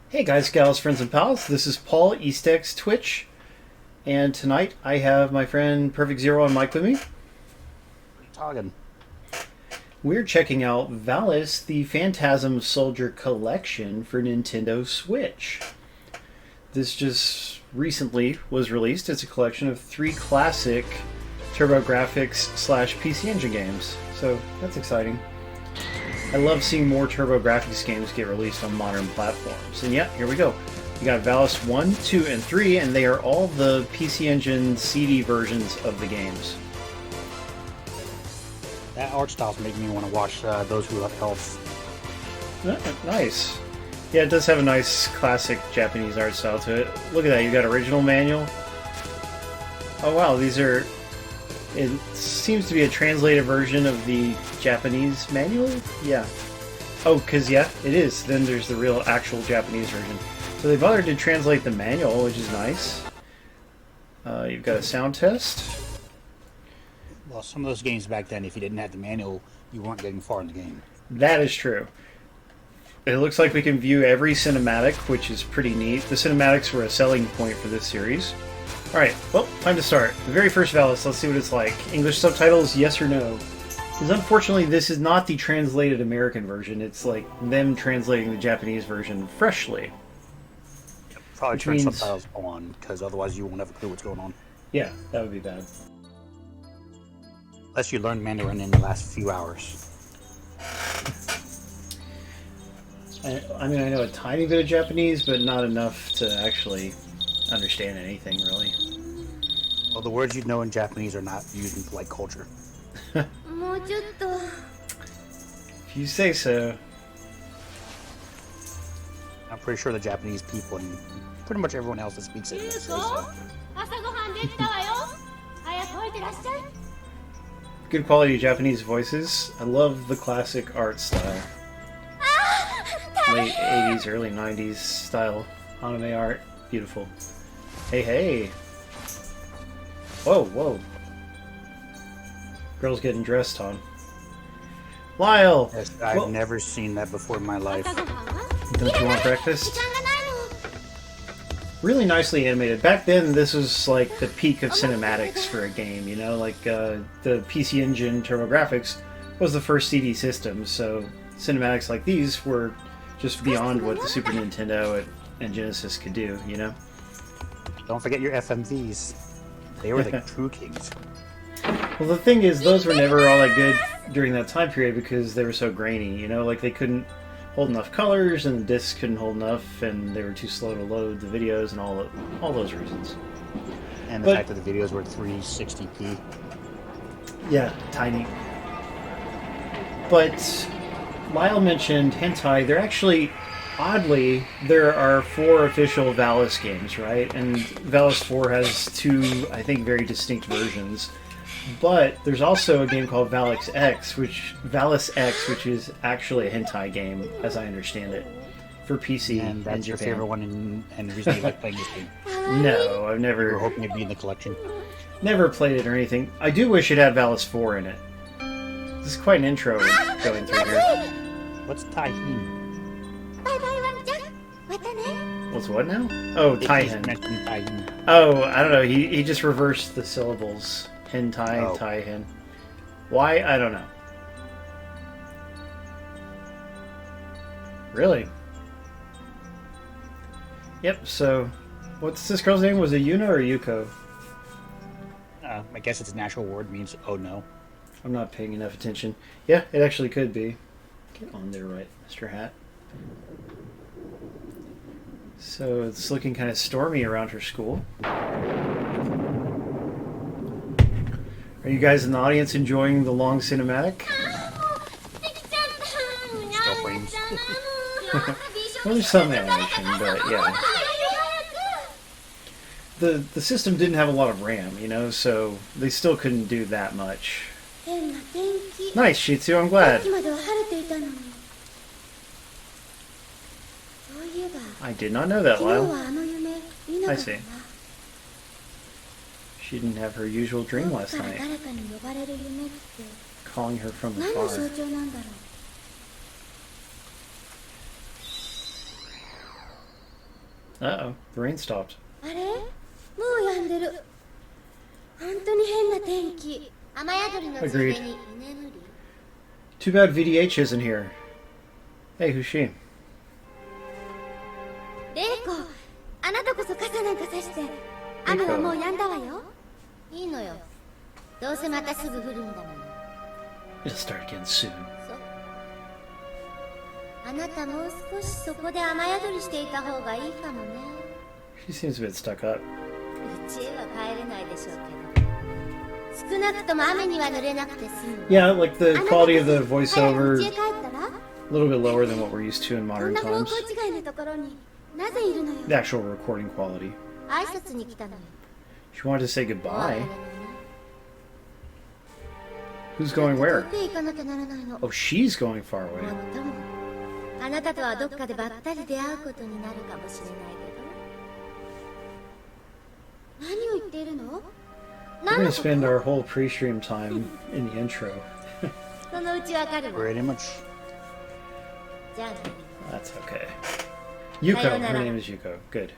Hey guys, gals, friends, and pals, this is Paul, EastXTwitch, and tonight I have my friend PerfectZer0 and Mike with me. Talking. We're checking out Valis, the Fantasm Soldier Collection for Nintendo Switch. This just recently was released. It's a collection of 3 classic TurboGrafx/PC Engine games, so that's exciting. I love seeing more TurboGrafx games get released on modern platforms. And yeah, here we go. You got Valis 1, 2, and 3, and they are all the PC Engine CD versions of the games. That art style's making me want to watch Those Who Have Health. Nice. Yeah, it does have a nice classic Japanese art style to it. Look at that, you got original manual. Oh wow, these are... It seems to be a translated version of the Japanese manual? Yeah. Oh, because yeah, it is. Then there's the real actual Japanese version. So they bothered to translate the manual, which is nice. You've got a sound test. Well, some of those games back then, if you didn't have the manual, you weren't getting far in the game. That is true. It looks like we can view every cinematic, which is pretty neat. The cinematics were a selling point for this series. Alright, well, time to start. The very first Valis, let's see what it's like. English subtitles, yes or no? Because unfortunately, this is not the translated American version. It's like them translating the Japanese version freshly. Probably turn subtitles on, because otherwise you won't have a clue what's going on. Yeah, that would be bad. Unless you learn Mandarin in the last few hours. I mean, I know a tiny bit of Japanese, but not enough to actually understand anything, really. Well, the words you'd know in Japanese are not used in polite culture. If you say so. I'm pretty sure the Japanese people and pretty much everyone else that speaks it say so. Good quality Japanese voices. I love the classic art style. Late 80s, early 90s style anime art. Beautiful. Hey, hey. Whoa, whoa. Girls getting dressed on. Lyle! Yes, I've never seen that before in my life. Don't you want breakfast? Really nicely animated. Back then, this was like the peak of cinematics for a game, you know? Like, the PC Engine TurboGrafx was the first CD system, so cinematics like these were just beyond what the Super Nintendo and Genesis could do, you know? Don't forget your FMVs. They were the true kings. Well, the thing is, those were never all that good during that time period because they were so grainy, you know? Like, they couldn't hold enough colors, and the discs couldn't hold enough, and they were too slow to load the videos, and all those reasons. And the fact that the videos were 360p. Yeah, tiny. But Lyle mentioned hentai. They're actually... Oddly, there are 4 official Valis games, right? And Valis 4 has 2, I think, very distinct versions. But there's also a game called Valis X, which is actually a hentai game, as I understand it, for PC and that's in your Japan. favorite one, and the reason you like playing this game. No, I've never... You were hoping it'd be in the collection. Never played it or anything. I do wish it had Valis 4 in it. This is quite an intro going through here. What's Taihin? What's what now? Oh, Taihin. Oh, I don't know. He just reversed the syllables. Hentai, Taihin. Why? I don't know. Really? Yep, so... What's this girl's name? Was it Yuna or Yuko? I guess its natural word means, oh no. I'm not paying enough attention. Yeah, it actually could be. Get on there right, Mr. Hat. So it's looking kind of stormy around her school. Are you guys in the audience enjoying the long cinematic? Still frames. Well, there's some animation, but yeah. The system didn't have a lot of RAM, you know, so they still couldn't do that much. Nice, Shitsu, I'm glad. I did not know that, Lyle. I see. She didn't have her usual dream last night. Calling her from afar. 何の象徴なんだろう。 Alright, Uh-oh, the rain stopped. あれもう止んでる。本当に変な天気。雨宿りのついでに居眠り。Too bad VDH isn't here. Hey, who's she? レイコ、あなたこそ傘なんかさして。雨はもう止んだわよ。いいのよ。どうせまたすぐ降るんだもん。It'll start again soon. あなたもう少しそこで雨宿りしていた方がいいかもね。She seems a bit stuck up. 家へは帰れないでしょうけど。少なくとも雨には濡れなくて済む。Yeah, like the quality of the voiceover, 家へ帰ったら a little bit lower than what we're used to in こん modern な方 times. 向違いのところになぜいるのよ。 The actual recording quality. 挨拶に来たのよ。 She wanted to say お別れ goodbye. なのね。 Who's going where? 遠くへ行かなきゃならないの。 Oh, she's going far も away. っともあなたとはどっかでばったり出会うことになるかもしれないけど。何を言っているの？ We're 何 gonna のこ spend と？ our whole pre-stream time in the intro. そのうちわかるわ。 Pretty much. じゃあね。 That's okay. Yuko, her Sayonara. name is Yuko. Good.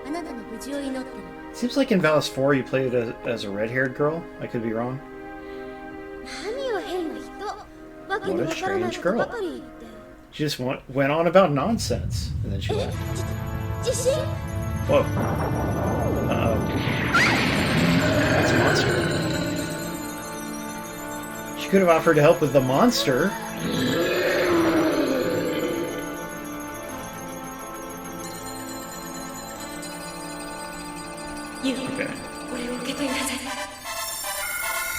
あなたの無事を祈ってる。 Seems like in Valis 4 you played as a red-haired girl. I could be wrong. 何を変な人。わけのわからないことばかり言って。 She just went on about nonsense, and then she え、 left. 自信？ Whoa. Uh-oh. That's a monster. She could have offered to help with the monster. Okay.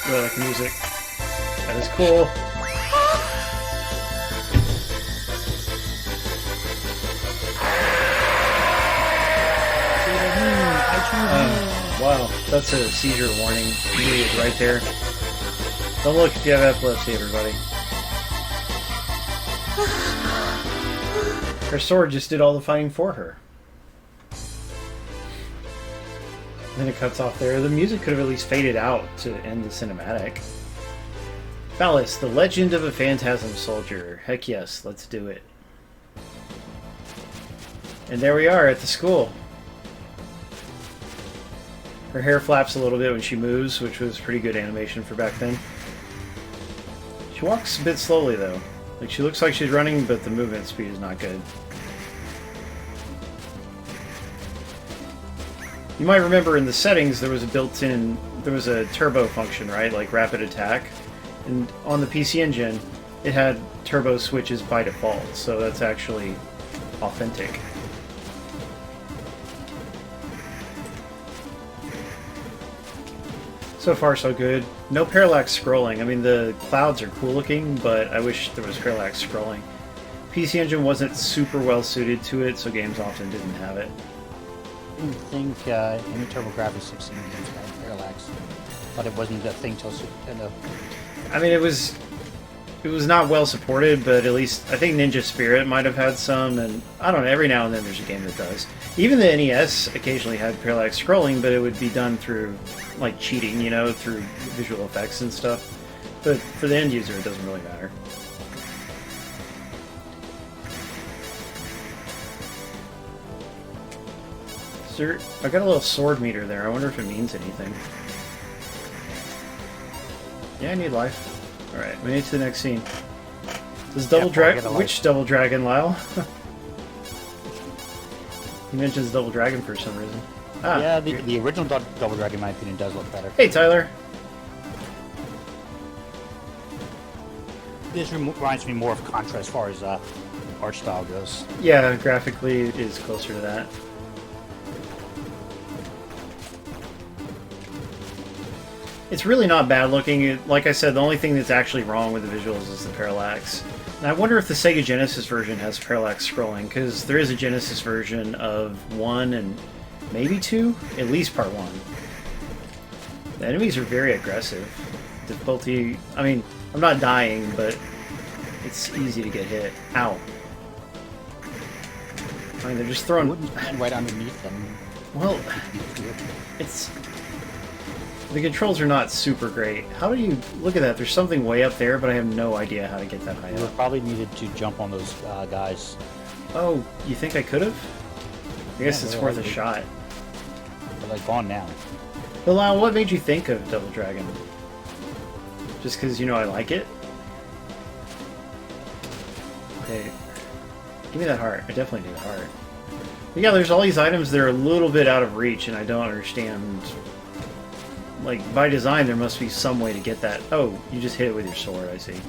Really like the music. That is cool. Wow, that's a seizure warning. It is right there. Don't look if you have epilepsy, everybody. Her sword just did all the fighting for her. Then it cuts off there. The music could have at least faded out to end the cinematic. Valis, the legend of a Phantasm Soldier. Heck yes, let's do it. And there we are at the school. Her hair flaps a little bit when she moves, which was pretty good animation for back then. She walks a bit slowly though. Like she looks like she's running, but the movement speed is not good. You might remember in the settings there was a turbo function, right? Like rapid attack. And on the PC Engine, it had turbo switches by default, so that's actually authentic. So far, so good. No parallax scrolling. I mean, the clouds are cool looking, but I wish there was parallax scrolling. PC Engine wasn't super well suited to it, so games often didn't have it. I didn't think any TurboGrafx 16 games had parallax, but it wasn't a thing till Super Nintendo. I mean, it was not well supported, but at least I think Ninja Spirit might have had some, and I don't know, every now and then there's a game that does. Even the NES occasionally had parallax scrolling, but it would be done through, like, cheating, you know, through visual effects and stuff. But for the end user, it doesn't really matter. Sir, I got a little sword meter there. I wonder if it means anything. Yeah, I need life. Alright, we need to the next scene. Does Double Dragon... Which Double Dragon, Lyle? He mentions Double Dragon for some reason. Ah, yeah, the original Double Dragon, in my opinion, does look better. Hey, Tyler! This reminds me more of Contra as far as art style goes. Yeah, graphically it is closer to that. It's really not bad looking. Like I said, the only thing that's actually wrong with the visuals is the parallax. And I wonder if the Sega Genesis version has parallax scrolling, because there is a Genesis version of 1 and maybe 2? At least part 1. The enemies are very aggressive. Difficulty... I mean, I'm not dying, but it's easy to get hit. Ow. I mean, they're just throwing... You wouldn't stand right underneath them. Well, it's... The controls are not super great. How do you... Look at that, there's something way up there, but I have no idea how to get that high You up. would probably needed to jump on those guys. Oh, you think I could have? I guess it's worth a shot. They're like gone now. But Lyle, what made you think of Double Dragon? Just because you know I like it? Okay. Give me that heart. I definitely need a heart. But yeah, there's all these items that are a little bit out of reach, and I don't understand. Like, by design, there must be some way to get that. Oh, you just hit it with your sword, I see.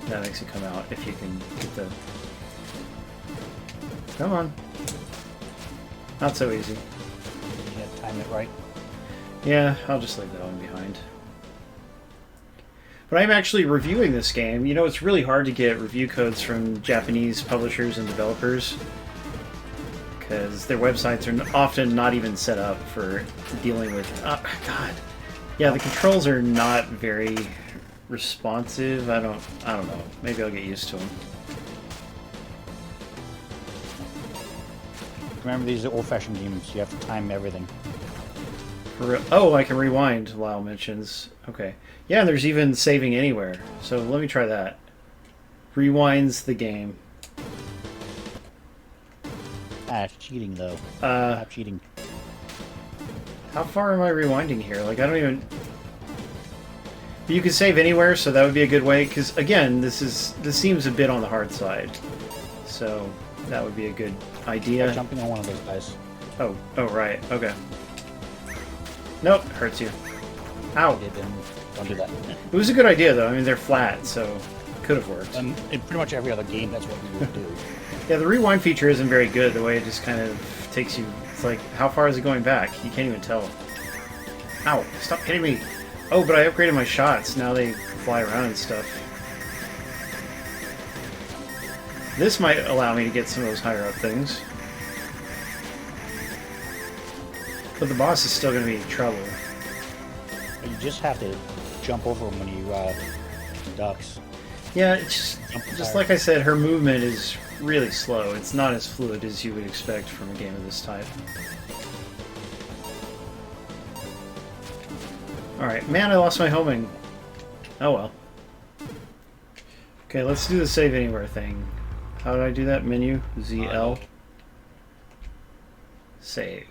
That makes it come out if you can get the... Come on. Not so easy. You gotta time it right. Yeah, I'll just leave that one behind. But I'm actually reviewing this game. You know, it's really hard to get review codes from Japanese publishers and developers because their websites are often not even set up for dealing with... God. Yeah, the controls are not very responsive. I don't know. Maybe I'll get used to them. Remember, these are old-fashioned games. You have to time everything. For real? Oh, I can rewind, Lyle mentions. Okay. Yeah, and there's even saving anywhere. So let me try that. Rewinds the game. It's cheating, though. Stop cheating. How far am I rewinding here? Like, I don't even... You can save anywhere, so that would be a good way, because, again, this seems a bit on the hard side. So, that would be a good idea. Try jumping on one of those guys. Oh, right, okay. Nope, hurts you. Ow. Don't do that. It was a good idea, though. I mean, they're flat, so it could have worked. In pretty much every other game, that's what we would do. Yeah, the rewind feature isn't very good, the way it just kind of takes you... It's like, how far is it going back? You can't even tell. Ow, stop hitting me! Oh, but I upgraded my shots. Now they fly around and stuff. This might allow me to get some of those higher up things. But the boss is still going to be trouble. You just have to jump over them when you ducks. Yeah, it's just like I said, her movement is really slow. It's not as fluid as you would expect from a game of this type. Alright, man, I lost my homing. Oh well. Okay, let's do the save anywhere thing. How did I do that? Menu, ZL. Save.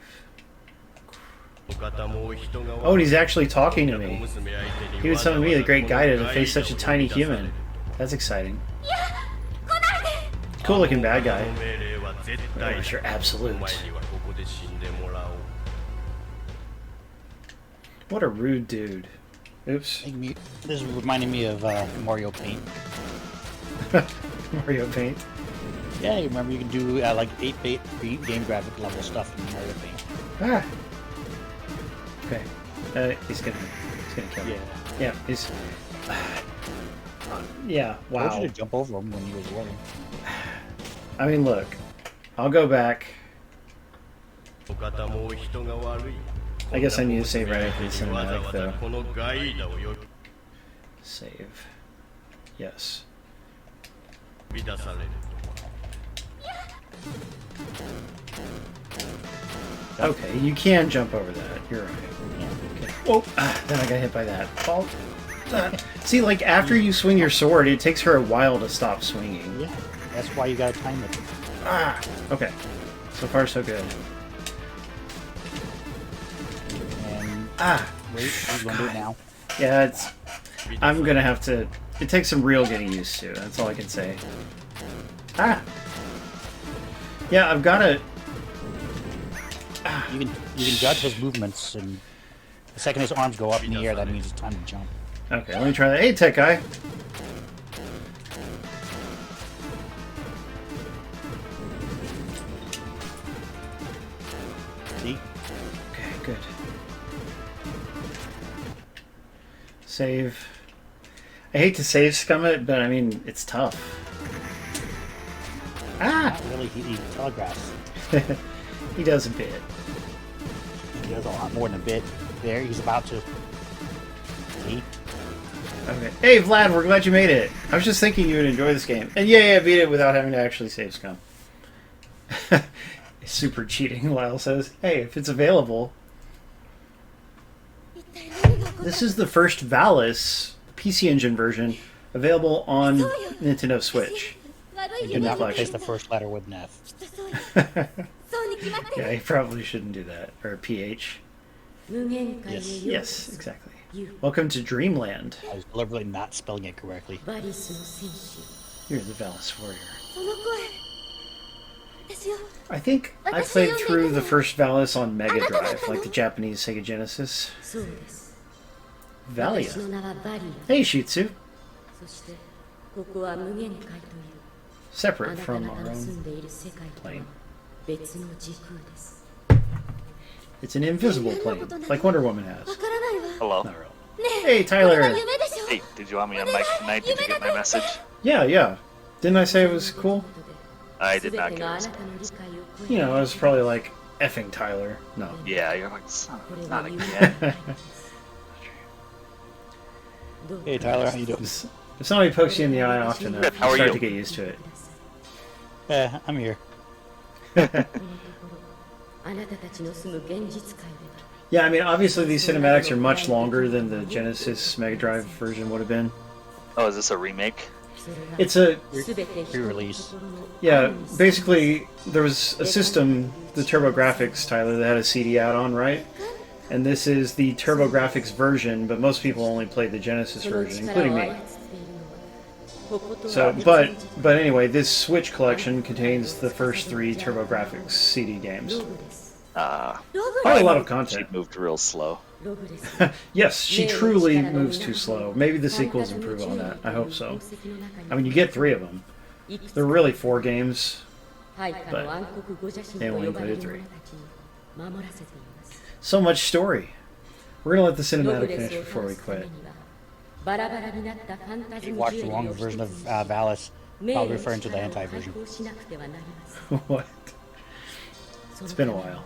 Oh, and he's actually talking to me. He was telling me the great guy to face such a tiny human. That's exciting. Cool looking bad guy. Oh, sure, absolute. What a rude dude. Oops. This is reminding me of Mario Paint. Mario Paint? Yeah, you remember you can do like 8-bit game graphic level stuff in Mario Paint. Ah. Okay. He's gonna kill me. Yeah, he's... yeah, wow. I told you to jump over him when he was running. I mean, look. I'll go back. I guess I need to save right after the cinematic, though. Save. Yes. Okay, you can jump over that. You're right. Okay. Oh, then I got hit by that. Oh, see, like, after you swing your sword, it takes her a while to stop swinging. Yeah, that's why you gotta time it. Okay. So far, so good. And wait, he's gonna do it now. Yeah, it's... I'm gonna have to... It takes some real getting used to. That's all I can say. Yeah, I've gotta... You can judge his movements, and the second his arms go up in the air, that means it's time to jump. Okay, let me try that. Hey, tech guy! See? Okay, good. Save. I hate to save scum it, but I mean, it's tough. Not really, he telegraphs. He does a bit. He does a lot more than a bit. There, he's about to. See? Okay. Hey, Vlad, we're glad you made it. I was just thinking you would enjoy this game. And yeah, I beat it without having to actually save scum. Super cheating, Lyle says. Hey, if it's available. This is the first Valis PC Engine version available on Nintendo Switch. You do not replace the first letter with an F. Yeah, you probably shouldn't do that. Or PH. 無限界へようこそ Yes, exactly. You Welcome to Dreamland. I was deliberately not spelling it correctly. バリスの戦士 You're the Valis warrior. その声私を I think I played through the first Valis on Mega Drive, like the Japanese Sega Genesis. そうです Valia. 私の名はバリ Hey, Shitsu. アそしてここは無限界というあ Separate なた from 方 our が住 own んでいる世界とは plane. 別の時空です It's an invisible plane, like Wonder Woman has. わからないわ Hello. Not really. ね Hey, えこれは Tyler. 夢でしょ Hey, did you want me on mic tonight? Did you get my message? Yeah, yeah. Didn't I say it was cool? I did not 全て get が a あなた response. の理解を超え You know, I was probably like effing Tyler. No. Yeah, you're like, son, これ not は夢 again. でどうか Hey Tyler, how you doing? If somebody pokes you in the eye often enough, How you are start you? to get used to it. I'm here. このところあなたたちの住む現実界では Yeah, I mean, obviously these cinematics are much longer than the Genesis Mega Drive version would have been. Oh, is this a remake? それが It's a 全て人の Pre-release. 心の Yeah, basically, there was a system, the TurboGrafx, Tyler, that had a CD add-on, right? And this is the TurboGrafx version, but most people only played the Genesis その version, 力 including を me. 操っているのはこことは So, 別 but の時空 anyway, this Switch collection contains the first 3 TurboGrafx CD ロ games. グです Ah, ログ Quite で a lot of she content. moved real slow. すログです Yes, she truly moves too slow. Maybe the sequels improve on that. I hope so. I mean, you get 3 of them. There were really 4 games. 配下の暗黒ゴジャ神と they 呼 only ばれる included 者 three. たちに守らせています So much story. We're gonna let the ログ cinematic で finish すを before we 倒すため quit. にはバラバラになったファンタズ You ム watched ジ the ュエリー longer を version 一 of つ Valis, 名 probably 誉 referring to the 力を hentai 解 version. 放しなくてはなりません What? その It's た been め a に while. は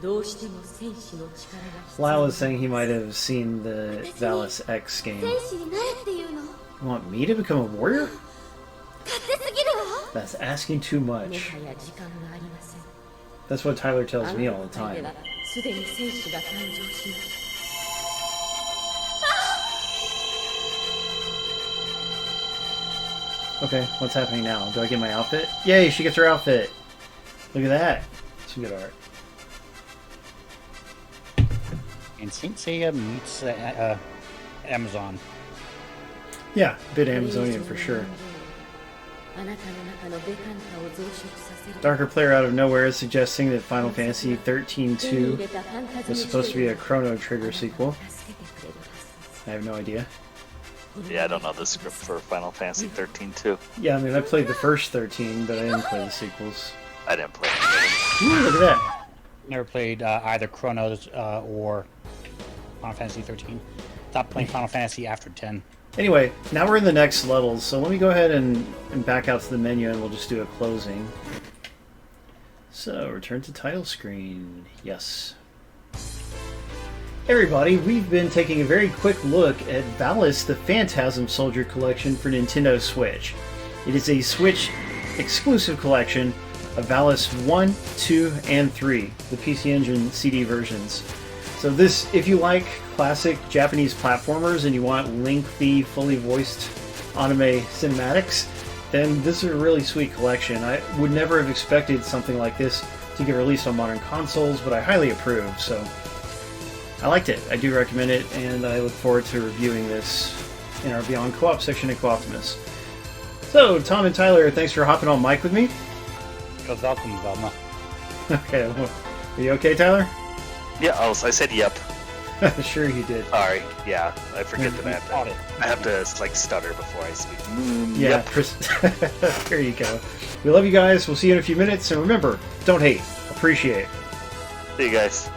どうしても戦士の力が必 Lyle 要 was saying he might have seen the Valis X game. 戦士になれっていうの You want me to become a warrior? 勝手すぎるわ That's asking too も much. はや時間がありません That's what Tyler あ tells の me all 世 the 界で time. はすでに戦士が誕生しました Okay, what's happening now? Do I get my outfit? Yay, she gets her outfit! Look at that. Some good art. And Saint Seiya meets Amazon. Yeah, a bit Amazonian for sure. あなたの中のベカンタを増殖させる Darker Player out of nowhere is suggesting that Final Fantasy 13-2 was supposed to be a Chrono Trigger sequel. I have no idea. Yeah, I don't know the script for Final Fantasy 13 too. Yeah, I mean, I played the first 13, but I didn't play the sequels. I didn't play it. Ooh, look at that! Never played either Chronos or Final Fantasy 13. Stopped playing Final Fantasy after 10. Anyway, now we're in the next levels, so let me go ahead and back out to the menu and we'll just do a closing. So, return to title screen. Yes. Hey everybody, we've been taking a very quick look at Valis, the Phantasm Soldier Collection for Nintendo Switch. It is a Switch exclusive collection of Valis 1, 2, and 3, the PC Engine CD versions. So this, if you like classic Japanese platformers and you want lengthy, fully voiced anime cinematics, then this is a really sweet collection. I would never have expected something like this to get released on modern consoles, but I highly approve, so I liked it. I do recommend it, and I look forward to reviewing this in our Beyond Co-op section at Co-Optimus. So, Tom and Tyler, thanks for hopping on mic with me. You're welcome, Velma. Okay, well, are you okay, Tyler? Yeah, I said yep. Sure you did. Sorry. Yeah, I forget that Caught it. I have to like stutter before I speak. Yeah, Yep. there you go. We love you guys. We'll see you in a few minutes, and remember, don't hate, appreciate. See you guys.